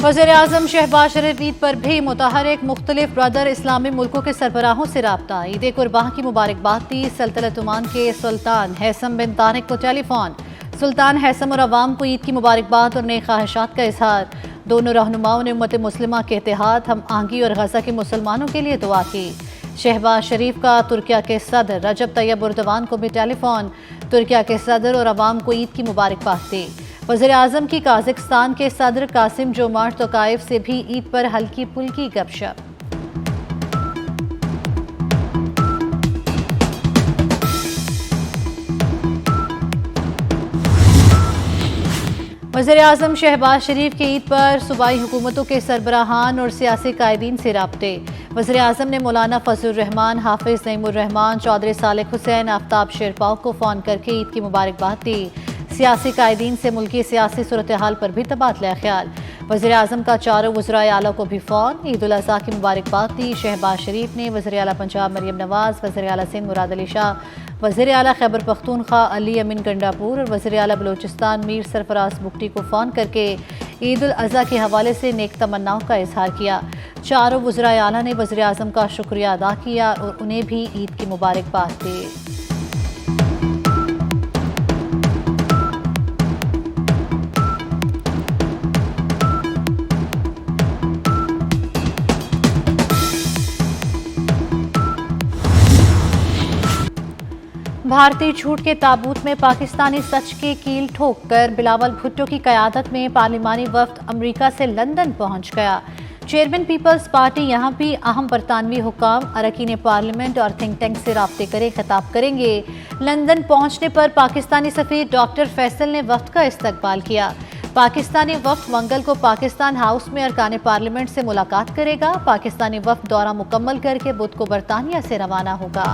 वज़ीर-ए-आज़म शहबाज शरीफ ईद पर भी मुतहरिक मुख्तलिफ ब्रदर इस्लामी मुल्कों के सरबराहों से रब्ता। ईद कुर्बान की मुबारकबाद दी। सल्तनत ओमान के सुल्तान हैसम बिन तारिक को टेलीफोन। सुल्तान हैसम और अवाम को ईद की मुबारकबाद और नेक ख्वाहिशात का इजहार। दोनों रहनुमाओं ने उम्मत मुस्लिमा के इत्तेहाद, हम आहंगी और गजा के मुसलमानों के लिए दुआ की। शहबाज शरीफ का तुर्किया के सदर रजब तैयब एर्दोगान को भी टेलीफोन। तुर्किया के सदर और अवाम को ईद की मुबारकबाद दी। वज़ीर-ए-आज़म की काज़िकिस्तान के सदर कासिम जोमार्ट तोकायेव से भी ईद पर हल्की फुल्की गपशप। वज़ीर-ए-आज़म शहबाज शरीफ के ईद पर सूबाई हुकूमतों के सरबराहान और सियासी कायदीन से राब्ते। वज़ीर-ए-आज़म ने मौलाना फजलुर रहमान, हाफिज नईमुर रहमान, चौधरी सालेह हुसैन, आफ्ताब शेरपाव को फ़ोन करके ईद की मुबारकबाद दी। सियासी कायदीन से मुल्की सियासी सूरत हाल पर भी तबादला ख्याल। वज़ीर-ए-आज़म का चारों वज़राए आला को भी फ़ोन। ईद उल अज़हा की मुबारकबाद दी। शहबाज शरीफ ने वज़ीर आला पंजाब मरियम नवाज़, वज़ीर आला सिंध मुराद अली शाह, वज़ीर आला खैबर पख्तूनख्वा अली अमीन गंडापुर और वज़ीर आला बलोचिस्तान मीर सरफराज बुगटी को फ़ोन करके ईद उल अज़हा के हवाले से नेक तमन्नाओं का इजहार किया। चारों वज़राए आला ने वज़ीर-ए-आज़म का शुक्रिया अदा किया और उन्हें भी ईद की मुबारकबाद दी। भारतीय झूठ के ताबूत में पाकिस्तानी सच के कील ठोक कर बिलावल भुट्टो की क़यादत में पार्लिमानी वफ्द अमरीका से लंदन पहुंच गया। चेयरमैन पीपल्स पार्टी यहाँ भी अहम बरतानवी हुकाम, अरकान पार्लियामेंट और थिंक टैंक से राब्ते करे खिताब करेंगे। लंदन पहुंचने पर पाकिस्तानी सफीर डॉक्टर फैसल ने वफ्द का इस्तकबाल किया। पाकिस्तानी वफ्द मंगल को पाकिस्तान हाउस में अरकान पार्लियामेंट से मुलाकात करेगा। पाकिस्तानी वफ्द दौरा मुकम्मल करके बुध को बरतानिया से रवाना होगा।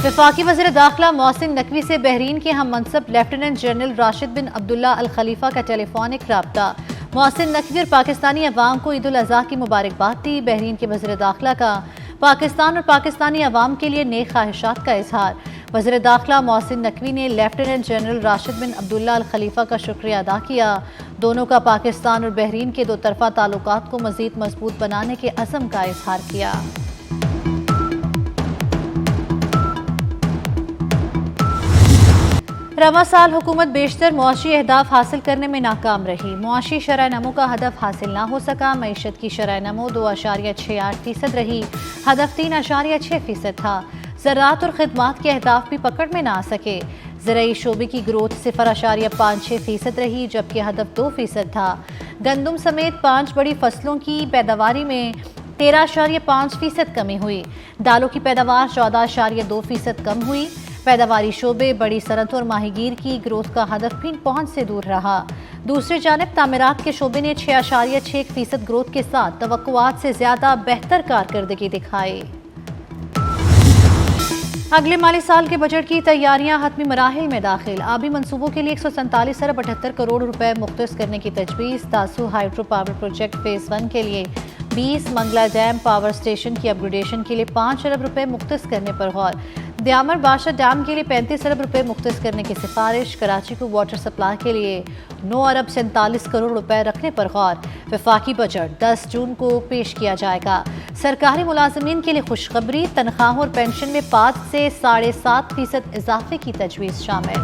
वफाकी वज़ीर दाखिला मोहसिन नकवी से बहरीन के हम मनसब लेफ्टिनेंट जनरल राशिद बिन अब्दुल्ला अल खलीफा का टेलीफोनिक राब्ता। मोहसिन नकवी और पाकिस्तानी अवाम को ईद उल अज़हा की मुबारकबाद दी। बहरीन के वज़ीर दाखिला का पाकिस्तान और पाकिस्तानी अवाम के लिए नेक ख्वाहिशात का इजहार। वज़ीर दाखिला मोहसिन नकवी ने लेफ्टिनेंट जनरल राशिद बिन अब्दुल्ला अल खलीफा का शुक्रिया अदा किया। दोनों का पाकिस्तान और बहरीन के दो तरफा ताल्लुकात को मज़ीद मजबूत बनाने के अज़म का इजहार किया। रवा साल हुकूमत बेशतर मुआशी अहदाफ हासिल करने में नाकाम रही। मुआशी शरह नमो का हदफ हासिल ना हो सका। मईशत की शरह नमो 2.68% रही। हदफ 3.6% था। ज़राअत और खिदमात के अहदाफ भी पकड़ में ना आ सके। ज़राई शोबे की ग्रोथ 0.56% रही, जबकि हदफ 2% था। गंदम समेत 5 बड़ी फसलों की पैदावारी में 13.5% कमी हुई। दालों की पैदावार 14.2% कम हुई। पैदावारी शोबे, बड़ी सनत और माहीगीर की ग्रोथ का हदफ भी पहुंच से दूर रहा। दूसरी जानिब तामीरात के शोबे ने 6.6% ग्रोथ के साथ तवक्कुआत से ज्यादा बेहतर कारकर्दगी दिखाई। अगले माली साल के बजट की तैयारियां हतमी मराहिल में दाखिल। आबी मंसूबों के लिए 147 अरब 78 करोड़ रुपए मुख्तस करने की तजवीज़। तासु हाइड्रो पावर प्रोजेक्ट फेज़ 1 के लिए 20, मंगला डैम पावर स्टेशन की अपग्रेडेशन के लिए 5 अरब रुपए मुख्तस करने पर गौर। दयामर बादशाह डैम के लिए 35 अरब रुपए मुख्तस करने की सिफारिश। कराची को वाटर सप्लाई के लिए 9 अरब 47 करोड़ रुपए रखने पर गौर। वफाकी बजट 10 जून को पेश किया जाएगा। सरकारी मुलाजमीन के लिए खुशखबरी, तनख्वाहों और पेंशन में 5 से 7.5% इजाफे की तजवीज़ शामिल।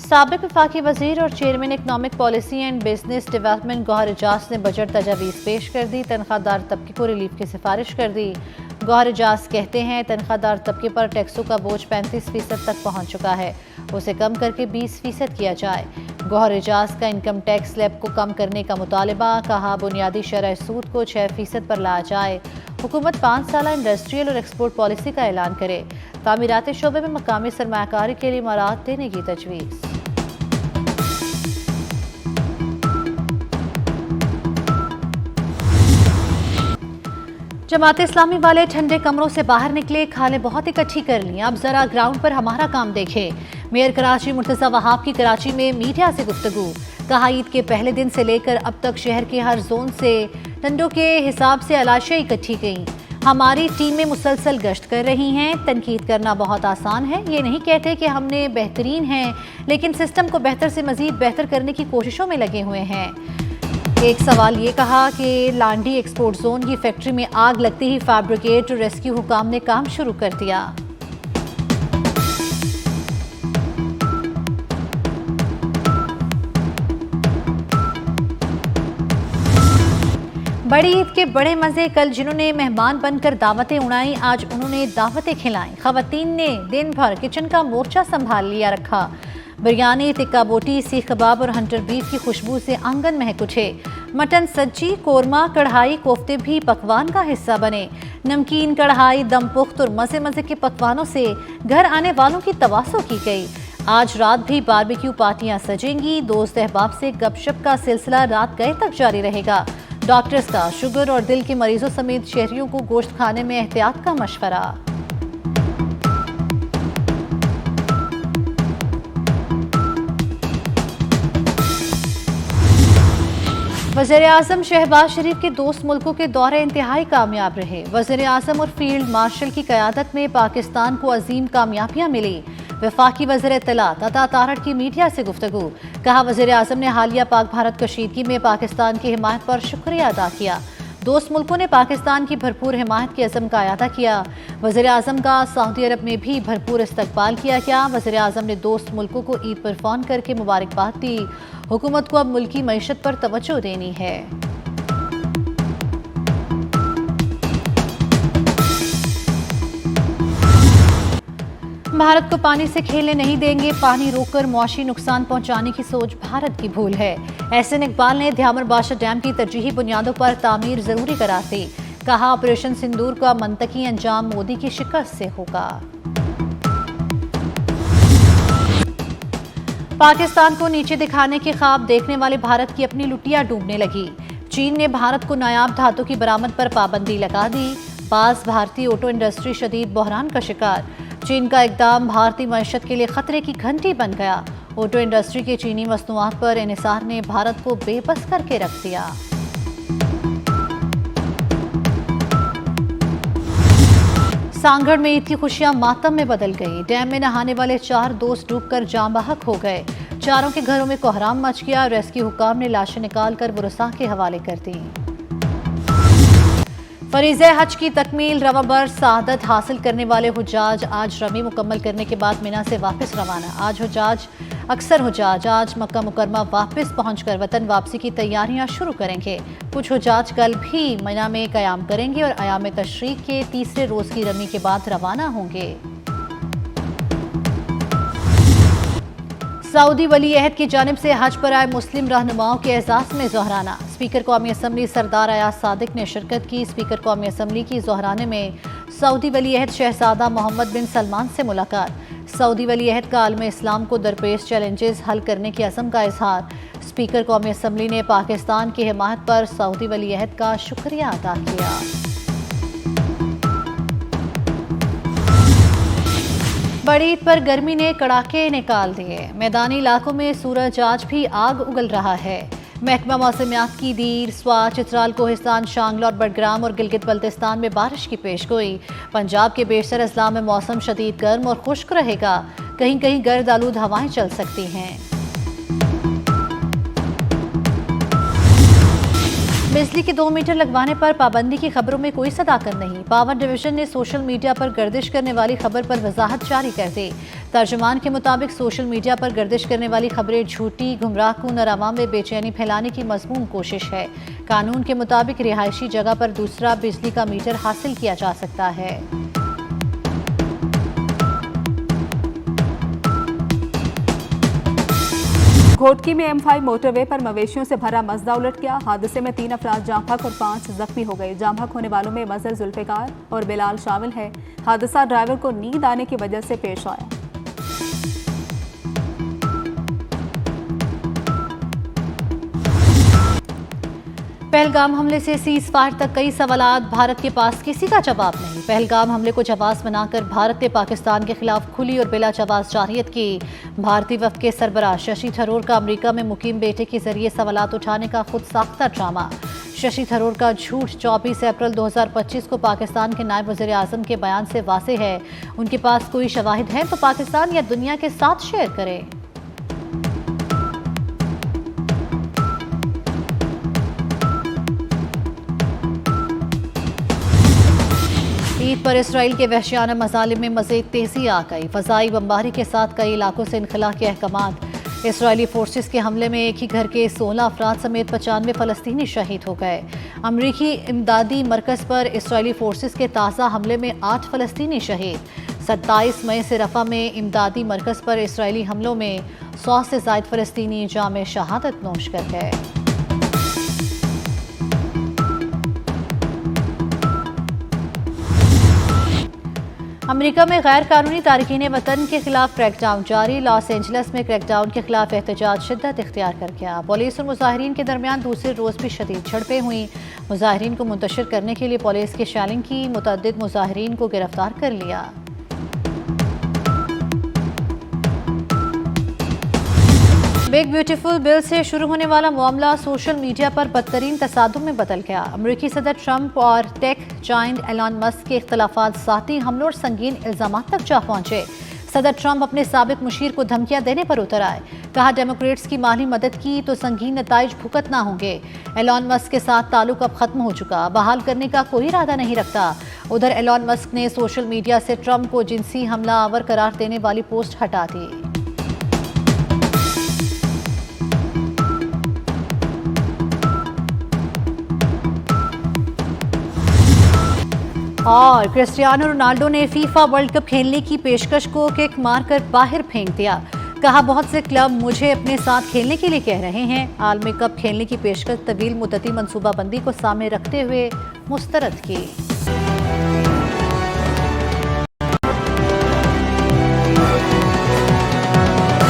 साबिक वफाकी वजीर और chairman economic policy and business development Gohar Ejaz ने बजट तजावीज़ पेश कर दी। तनख्वाहदार तबके को रिलीफ की सिफारिश कर दी। गौहर एजाज कहते हैं तनख्वाहदार तबके पर टैक्सों का बोझ 35% तक पहुंच चुका है, उसे कम करके 20% किया जाए। गौहर एजाज का इनकम टैक्स स्लैब को कम करने का मुतालबा। कहा बुनियादी शरह सूद को 6% पर लाया जाए। हुकूमत 5 साला इंडस्ट्रियल और एक्सपोर्ट पॉलिसी का ऐलान करे। तामीराती शोबे में मकामी सरमायाकारी के लिए मराहत देने की तजवीज़। जमात इस्लामी वाले ठंडे कमरों से बाहर निकले, खालें बहुत इकट्ठी कर ली। अब जरा ग्राउंड पर हमारा काम देखें। मेयर कराची मुर्तज़ा वहाब की कराची में मीडिया से गुफ्तगू। कहा, ईद के पहले दिन से लेकर अब तक शहर के हर जोन से टंडों के हिसाब से अलाशियां इकट्ठी गईं। हमारी टीमें मुसलसल गश्त कर रही हैं। तनकीद करना बहुत आसान है, ये नहीं कहते कि हमने बेहतरीन हैं, लेकिन सिस्टम को बेहतर से मजीद बेहतर करने की कोशिशों में लगे हुए हैं। एक सवाल ये कहा कि लांडी एक्सपोर्ट जोन की फैक्ट्री में आग लगते ही फायर ब्रिगेड और रेस्क्यू हुकाम ने काम शुरू कर दिया। बड़ी ईद के बड़े मजे। कल जिन्होंने मेहमान बनकर दावतें उड़ाई, आज उन्होंने दावतें खिलाई। खवातीन ने दिन भर किचन का मोर्चा संभाल लिया रखा। बिरयानी, टिक्का बोटी, सीख कबाब और हंटर बीफ की खुशबू से आंगन महक उठे। मटन सज्जी, कोरमा, कढ़ाई, कोफ्ते भी पकवान का हिस्सा बने। नमकीन, कढ़ाई, दम पुख्त और मजे मजे के पकवानों से घर आने वालों की तवासो की गई। आज रात भी बारबेक्यू पार्टियां सजेंगी। दोस्त अहबाब से गपशप का सिलसिला रात गए तक जारी रहेगा। डॉक्टर्स का शुगर और दिल के मरीजों समेत शहरियों को गोश्त खाने में एहतियात का मशवरा। वज़ीर-ए-आज़म शहबाज शरीफ के दोस्त मुल्कों के दौरे इंतहाई कामयाब रहे। वज़ीर-ए-आज़म और फील्ड मार्शल की क़यादत में पाकिस्तान को अजीम कामयाबियां मिली। वफाकी वज़ीर इत्तलात अता तारड़ की मीडिया से गुफ्तगू। कहा, वज़ीर-ए-आज़म ने हालिया पाक भारत कशीदगी में पाकिस्तान की हिमायत पर शुक्रिया अदा किया। दोस्त मुल्कों ने पाकिस्तान की भरपूर हिमायत के अज़म का अदा किया। वज़ीर-ए-आज़म का सऊदी अरब में भी भरपूर इस्तकबाल किया गया। वज़ीर-ए-आज़म ने दोस्त मुल्कों को ईद पर फ़ोन करके मुबारकबाद दी। हुकूमत को अब मुल्की मईशत पर तवज्जो देनी है। भारत को पानी से खेलने नहीं देंगे, पानी रोककर मुआशी नुकसान पहुंचाने की सोच भारत की भूल है। एहसन इकबाल ने ध्यामर बाशा डैम की तरजीही बुनियादों पर तामीर जरूरी करार दी। कहा, ऑपरेशन सिंदूर का मंतकी अंजाम मोदी की शिकस्त से होगा। पाकिस्तान को नीचे दिखाने के ख्वाब देखने वाले भारत की अपनी लुटिया डूबने लगी। चीन ने भारत को नायाब धातु की बरामद पर पाबंदी लगा दी। पास भारतीय ऑटो इंडस्ट्री शदीद बहरान का शिकार। चीन का इकदाम भारतीय मईशत के लिए खतरे की घंटी बन गया। ऑटो इंडस्ट्री के चीनी मसनूआत पर इन्हिसार ने भारत को बेबस करके रख दिया। सांगड़ में ईद की खुशियां मातम में बदल गई। डैम में नहाने वाले 4 दोस्त डूबकर जाम बहक हो गए। चारों के घरों में कोहराम मच गया। रेस्क्यू हुकाम ने लाशें निकालकर वुरसा के हवाले कर दी। फरीज़े हज की तकमील। रवाबर सआदत हासिल करने वाले हुजाज आज रमी मुकम्मल करने के बाद मिना से वापस रवाना। अक्सर हुजाज आज मक्का मुकरमा वापस पहुंचकर वतन वापसी की तैयारियां शुरू करेंगे। कुछ हुजाज कल भी मिना में क़याम करेंगे और अयाम तशरीक के तीसरे रोज की रमी के बाद रवाना होंगे। सऊदी वली अहद की जानिब से हज पर आए मुस्लिम रहनुमाओं के एजाज़ में ज़ोहराना। स्पीकर कौमी असम्बली सरदार अयाज सादिक ने शिरकत की। स्पीकर कौमी असम्बली की ज़ोहराने में सऊदी वली अहद शहजादा मोहम्मद बिन सलमान से मुलाकात। सऊदी वली अहद का आलम इस्लाम को दरपेश चैलेंजेस हल करने के अज़म का इजहार। स्पीकर कौमी असम्बली ने पाकिस्तान की हिमायत पर सऊदी वली अहद का शुक्रिया अदा किया। बड़ी ईद पर गर्मी ने कड़ाके निकाल दिए। मैदानी इलाकों में सूरज आज भी आग उगल रहा है। महकमा मौसमियात की दीर, स्वात, चित्राल, कोहिस्तान, शांगला और बडग्राम और गिलगित बल्तिस्तान में बारिश की पेशगोई। पंजाब के बेशतर अजला में मौसम शदीद गर्म और खुश्क रहेगा। कहीं कहीं गर्द आलूद हवाएं चल सकती हैं। बिजली के 2 मीटर लगवाने पर पाबंदी की खबरों में कोई सदाकत नहीं। पावर डिवीजन ने सोशल मीडिया पर गर्दिश करने वाली खबर पर वजाहत जारी कर दी। तर्जुमान के मुताबिक सोशल मीडिया पर गर्दिश करने वाली खबरें झूठी, गुमराहकुन और अवाम में बेचैनी फैलाने की मजमून कोशिश है। कानून के मुताबिक रिहायशी जगह पर दूसरा बिजली का मीटर हासिल किया जा सकता है। घोटकी में M5 मोटरवे पर मवेशियों से भरा मजदा उलट गया। हादसे में 3 अफराद जाम बहक और 5 जख्मी हो गए। जाम बहक होने वालों में मजहर, जुल्फिकार और बिलाल शामिल है। हादसा ड्राइवर को नींद आने की वजह से पेश आया। पहलगाम हमले से सीज फायर तक कई सवालात, भारत के पास किसी का जवाब नहीं। पहलगाम हमले को जवाब बनाकर भारत ने पाकिस्तान के खिलाफ खुली और बिला जवाब जारहियत की। भारतीय वफद के सरबराह शशि थरूर का अमेरिका में मुकीम बेटे के जरिए सवालात उठाने का खुद साख्ता ड्रामा। शशि थरूर का झूठ 24 अप्रैल 2025 को पाकिस्तान के नायब वज़ीर आज़म के बयान से वाज़ेह है। उनके पास कोई शवाहिद हैं तो पाकिस्तान या दुनिया के साथ शेयर करें। ईद पर इसराइल के वहशियाना मज़ालिम में मज़ीद तेज़ी आ गई। फ़ज़ाई बमबारी के साथ कई इलाकों से इनखला के अहकामात। इसराइली फोर्सेस के हमले में एक ही घर के 16 अफराद समेत 95 फ़लस्तीनी शहीद हो गए। अमरीकी इमदादी मरकज़ पर इसराइली फोर्सेस के ताज़ा हमले में 8 फ़लस्तीनी शहीद। 27 मई से रफ़ा में इमदादी मरकज़ पर इसराइली हमलों में 100 से ज़ायद फ़लस्तीनी जाम शहादत नोश कर गए। अमेरिका में गैर कानूनी तारकीन वतन के खिलाफ क्रैकडाउन जारी। लॉस एंजल्स में क्रैकडाउन के खिलाफ एहतजाज शिद्दत इख्तियार कर गया। पुलिस और मुजाहिरीन के दरमियान दूसरे रोज़ भी शदीद झड़पें हुई। मुजाहिरीन को मुंतशिर करने के लिए पुलिस की शेलिंग की, मुतअद्दिद मुजाहिरीन को गिरफ्तार कर लिया। बिग ब्यूटीफुल बिल से शुरू होने वाला मामला सोशल मीडिया पर बदतरीन तसादुम में बदल गया। अमेरिकी सदर ट्रंप और टेक जायंट एलन मस्क के इख्तलाफात ज़ाती हमलों और संगीन इल्ज़ामात तक जा पहुंचे। सदर ट्रंप अपने साबिक मुशीर को धमकियां देने पर उतर आए। कहा डेमोक्रेट्स की माली मदद की तो संगीन नताइज भुगतना होंगे। एलन मस्क के साथ ताल्लुक अब खत्म हो चुका, बहाल करने का कोई इरादा नहीं रखता। उधर एलन मस्क ने सोशल मीडिया से ट्रंप को जिनसी हमला आवर करार देने वाली पोस्ट हटा दी। और क्रिस्टियानो रोनाल्डो ने फीफा वर्ल्ड कप खेलने की पेशकश को किक मारकर बाहर फेंक दिया। कहा बहुत से क्लब मुझे अपने साथ खेलने के लिए कह रहे हैं। आलमी कप खेलने की पेशकश तवील मुद्दती मंसूबाबंदी को सामने रखते हुए मुस्तरद की।